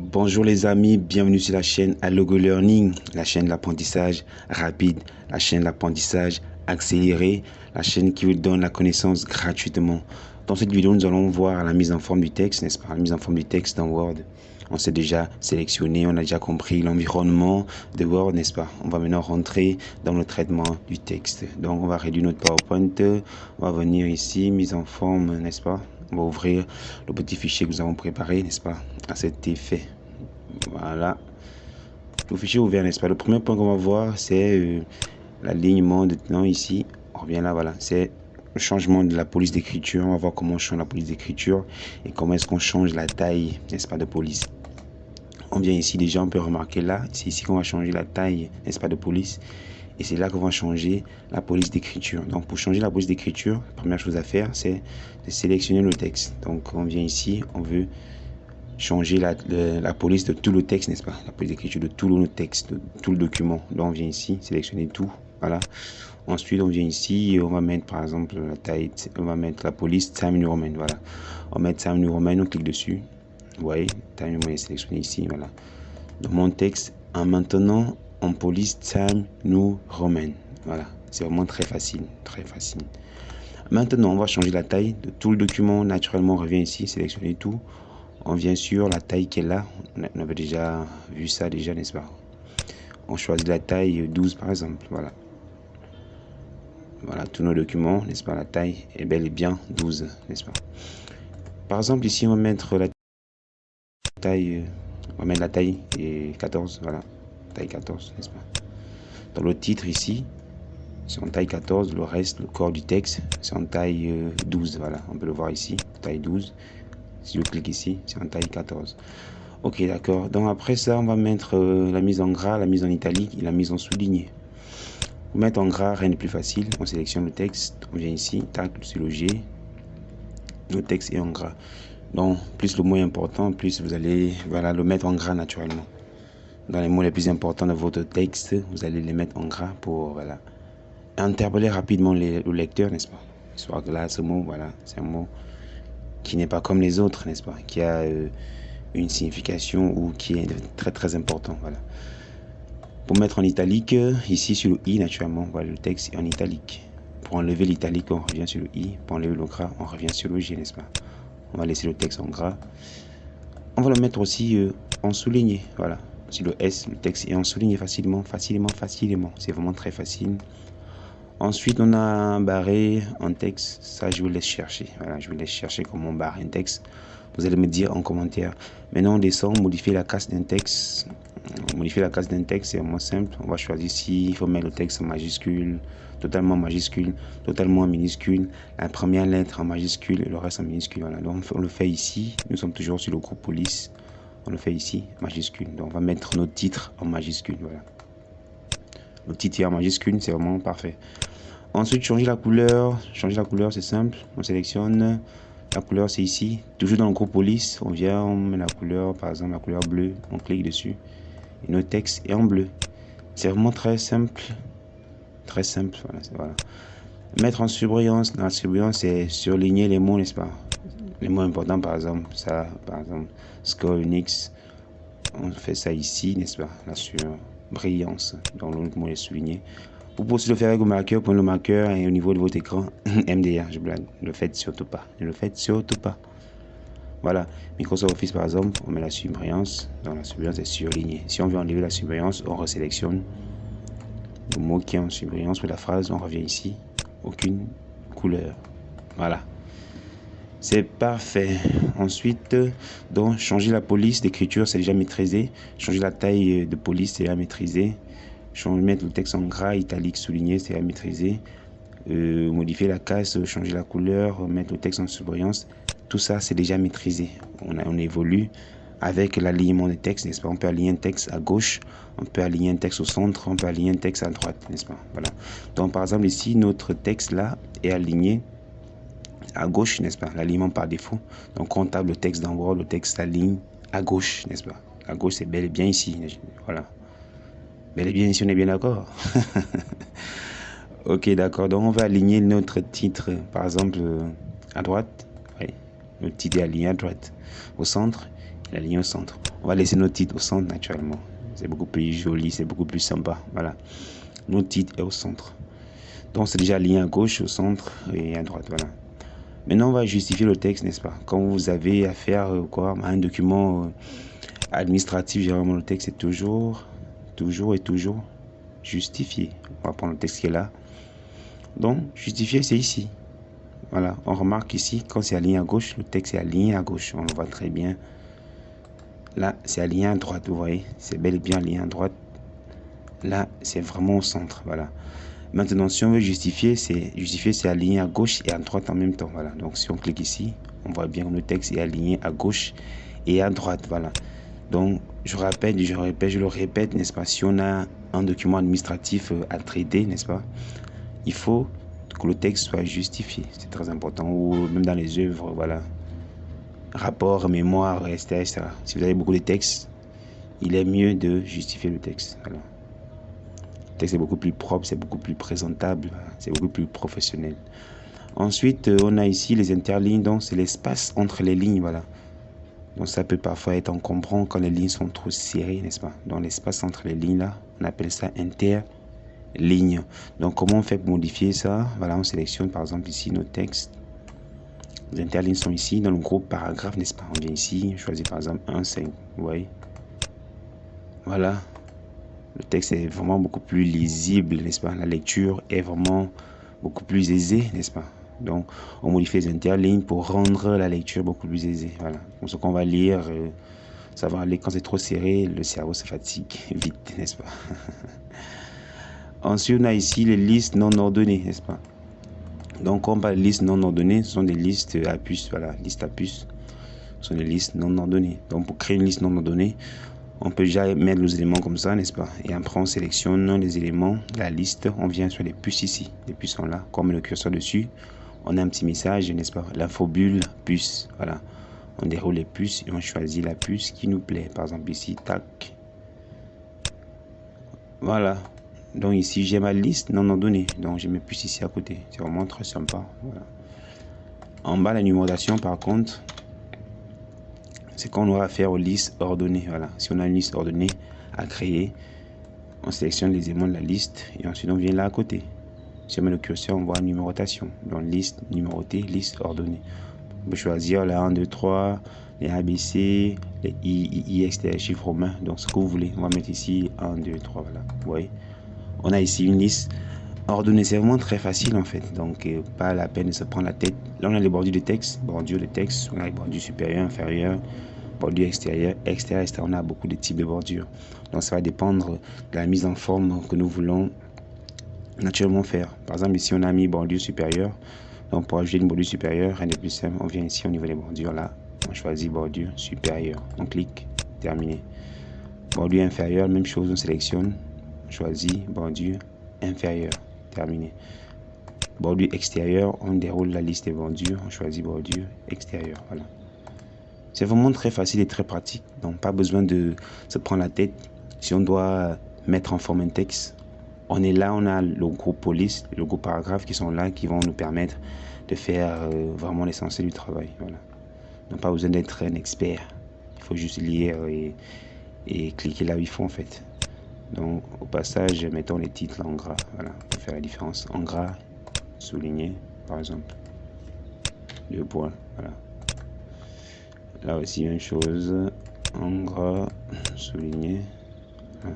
Bonjour les amis, bienvenue sur la chaîne Allogo Learning, la chaîne de l'apprentissage rapide, la chaîne de l'apprentissage accéléré, la chaîne qui vous donne la connaissance gratuitement. Dans cette vidéo, nous allons voir la mise en forme du texte, n'est-ce pas? La mise en forme du texte dans Word. On s'est déjà sélectionné, on a déjà compris l'environnement de Word, n'est-ce pas? On va maintenant rentrer dans le traitement du texte. Donc, on va réduire notre PowerPoint, on va venir ici, mise en forme, n'est-ce pas? On va ouvrir le petit fichier que nous avons préparé, n'est-ce pas, à cet effet. Voilà. Le fichier ouvert, n'est-ce pas? Le premier point qu'on va voir, c'est l'alignement de temps ici. On revient là, voilà. C'est le changement de la police d'écriture. On va voir comment on change la police d'écriture et comment est-ce qu'on change la taille, n'est-ce pas, de police. On vient ici, déjà, on peut remarquer là, c'est ici qu'on va changer la taille, n'est-ce pas, de police. Et c'est là qu'on va changer la police d'écriture. Donc, pour changer la police d'écriture, la première chose à faire, c'est de sélectionner le texte. Donc, on vient ici, on veut changer la police de tout le texte, n'est-ce pas? La police d'écriture de tout le texte, de tout le document. Donc, on vient ici, sélectionner tout. Voilà. Ensuite, on vient ici et on va mettre, par exemple, la taille, on va mettre la police Times New Roman. Voilà. On va mettre Times New Roman, on clique dessus. Vous voyez, Times New Roman est sélectionné ici. Voilà. Donc, mon texte, en maintenant, en police Times New Roman. Voilà. C'est vraiment très facile. Très facile. Maintenant, on va changer la taille de tout le document. Naturellement, on revient ici, sélectionner tout. On vient sur la taille qui est là. On avait déjà vu ça déjà, n'est-ce pas? On choisit la taille 12 par exemple. Voilà. Voilà, tous nos documents, n'est-ce pas? La taille est bel et bien 12, n'est-ce pas? Par exemple, ici, on va mettre la taille, on va mettre la taille 14, voilà. Taille 14, n'est-ce pas? Dans le titre ici, c'est en taille 14. Le reste, le corps du texte, c'est en taille 12. Voilà, on peut le voir ici, taille 12. Si je clique ici, c'est en taille 14. Ok, d'accord. Donc après ça, on va mettre la mise en gras, la mise en italique et la mise en souligné. Pour mettre en gras, rien de plus facile. On sélectionne le texte, on vient ici, tac, sur le G. Le texte est en gras. Donc, plus le mot est important, plus vous allez le mettre en gras naturellement. Dans les mots les plus importants de votre texte, vous allez les mettre en gras pour interpeller rapidement le lecteur, n'est-ce pas? Soit que là, ce mot, c'est un mot qui n'est pas comme les autres, n'est-ce pas? Qui a une signification ou qui est très très important. Voilà. Pour mettre en italique, ici sur le i, naturellement, voilà, le texte est en italique. Pour enlever l'italique, on revient sur le i. Pour enlever le gras, on revient sur le g, n'est-ce pas? On va laisser le texte en gras. On va le mettre aussi en souligné. Voilà. Sur le S, le texte est en souligné facilement. C'est vraiment très facile. Ensuite, on a barré un texte. Ça, je vous laisse chercher. Voilà, je vous laisse chercher comment barrer un texte. Vous allez me dire en commentaire. Maintenant, on descend, modifier la case d'un texte. Modifier la case d'un texte, c'est vraiment simple. On va choisir s'il faut mettre le texte en majuscule, totalement en minuscule, la première lettre en majuscule et le reste en minuscule. Voilà. Donc, on le fait ici. Nous sommes toujours sur le groupe police. On le fait ici, majuscule. Donc, on va mettre notre titre en majuscule. Voilà. Le titre est en majuscule, c'est vraiment parfait. Ensuite, changer la couleur. Changer la couleur, c'est simple. On sélectionne. La couleur, c'est ici. Toujours dans le groupe police, on vient, on met la couleur, par exemple, la couleur bleue. On clique dessus. Et notre texte est en bleu. C'est vraiment très simple. Très simple. Voilà. Mettre en surbrillance. Dans la surbrillance, c'est surligner les mots, n'est-ce pas? Les mots importants, par exemple, ça, par exemple, score Unix. On fait ça ici, n'est-ce pas? La surbrillance. Donc, le mot est souligné. Vous pouvez aussi le faire avec le marqueur. Prenez le marqueur et au niveau de votre écran, MDR, je blague. Ne le faites surtout pas. Ne le faites surtout pas. Voilà, Microsoft Office par exemple, on met la surbrillance. Donc la surbrillance est surlignée. Si on veut enlever la surbrillance, on resélectionne le mot qui est en surbrillance pour la phrase. On revient ici. Aucune couleur. Voilà. C'est parfait. Ensuite, donc changer la police d'écriture, c'est déjà maîtrisé. Changer la taille de police, c'est déjà maîtrisé. Mettre le texte en gras, italique, souligné, c'est déjà maîtrisé. Modifier la case, changer la couleur, mettre le texte en surbrillance, tout ça c'est déjà maîtrisé. On évolue avec l'alignement des textes, n'est-ce pas? On peut aligner un texte à gauche, on peut aligner un texte au centre, on peut aligner un texte à droite, n'est-ce pas? Voilà. Donc par exemple ici, notre texte là est aligné à gauche, n'est-ce pas? L'alignement par défaut. Donc quand on tape le texte dans Word, le texte s'aligne à gauche, n'est-ce pas? À gauche c'est bel et bien ici, voilà. Bel et bien ici, on est bien d'accord. Ok, d'accord. Donc, on va aligner notre titre, par exemple, à droite. Oui, le titre est aligné à droite. Au centre, La ligne au centre. On va laisser notre titre au centre naturellement. C'est beaucoup plus joli, c'est beaucoup plus sympa. Voilà. Notre titre est au centre. Donc c'est déjà aligné à gauche, au centre et à droite. Voilà. Maintenant, on va justifier le texte, n'est-ce pas? Quand vous avez affaire à un document administratif, généralement le texte est toujours justifié. On va prendre le texte qui est là. Donc, justifier, c'est ici. Voilà, on remarque ici, quand c'est aligné à gauche, le texte est aligné à gauche. On le voit très bien. Là, c'est aligné à droite, vous voyez. C'est bel et bien aligné à droite. Là, c'est vraiment au centre, voilà. Maintenant, si on veut justifier, c'est aligné à gauche et à droite en même temps, voilà. Donc, si on clique ici, on voit bien que le texte est aligné à gauche et à droite, voilà. Donc, je le répète, n'est-ce pas? Si on a un document administratif à traiter, n'est-ce pas? Il faut que le texte soit justifié, c'est très important, ou même dans les œuvres, voilà, rapport, mémoire, etc., etc. Si vous avez beaucoup de textes, il est mieux de justifier le texte. Voilà. Le texte est beaucoup plus propre, c'est beaucoup plus présentable, c'est beaucoup plus professionnel. Ensuite, on a ici les interlignes, donc c'est l'espace entre les lignes, voilà. Donc ça peut parfois être encombrant quand les lignes sont trop serrées, n'est-ce pas? Donc l'espace entre les lignes là, on appelle ça interligne. Donc comment on fait pour modifier ça? Voilà, on sélectionne par exemple ici nos textes. Les interlignes sont ici dans le groupe paragraphe, n'est-ce pas? On vient ici, on choisit par exemple 1,5. Vous voyez? Voilà. Le texte est vraiment beaucoup plus lisible, n'est-ce pas? La lecture est vraiment beaucoup plus aisée, n'est-ce pas? Donc, on modifie les interlignes pour rendre la lecture beaucoup plus aisée. Voilà. Donc, ce qu'on va lire, ça va aller quand c'est trop serré, le cerveau se fatigue vite, n'est-ce pas? Ensuite, on a ici les listes non ordonnées, n'est-ce pas? Donc, quand on parle de listes non ordonnées, ce sont des listes à puce. Voilà, listes à puce. Ce sont des listes non ordonnées. Donc, pour créer une liste non ordonnée, on peut déjà mettre les éléments comme ça, n'est-ce pas? Et après, on sélectionne les éléments de la liste. On vient sur les puces ici. Les puces sont là. Quand on met le curseur dessus, on a un petit message, n'est-ce pas? L'infobulle puce. Voilà. On déroule les puces et on choisit la puce qui nous plaît. Par exemple, ici, tac. Voilà. Donc ici, j'ai ma liste non ordonnée. Donc, je mets puce ici à côté. C'est vraiment très sympa. Voilà. En bas, la numérotation, par contre, c'est qu'on aura affaire aux listes ordonnées. Voilà. Si on a une liste ordonnée à créer, on sélectionne les éléments de la liste et ensuite on vient là à côté. Si on met le curseur, on voit numérotation. Donc liste numérotée, liste ordonnée. On peut choisir les 1, 2, 3, les ABC, les I, etc. les chiffres romains. Donc ce que vous voulez. On va mettre ici 1, 2, 3. Voilà. Vous voyez. On a ici une liste ordonnée. C'est vraiment très facile en fait. Donc pas la peine de se prendre la tête. Là on a les bordures de texte. Bordure de texte. On a les bordures supérieures, inférieures. Bordure extérieure, etc. On a beaucoup de types de bordures. Donc ça va dépendre de la mise en forme que nous voulons naturellement faire. Par exemple, ici on a mis bordure supérieure. Donc pour ajouter une bordure supérieure, rien de plus simple. On vient ici au niveau des bordures là. On choisit bordure supérieure. On clique, terminé. Bordure inférieure, même chose, on sélectionne. On choisit bordure inférieure, terminé. Bordure extérieure, on déroule la liste des bordures. On choisit bordure extérieure. Voilà. C'est vraiment très facile et très pratique. Donc, pas besoin de se prendre la tête. Si on doit mettre en forme un texte, on est là, on a le groupe police, le groupe paragraphe qui sont là, qui vont nous permettre de faire vraiment l'essentiel du travail. Voilà. Donc, pas besoin d'être un expert. Il faut juste lire et cliquer là où il faut en fait. Donc, au passage, mettons les titres en gras. Voilà, pour faire la différence. En gras, souligné, par exemple. 2 points. Voilà. Là aussi, même chose. En gras, souligné. Voilà.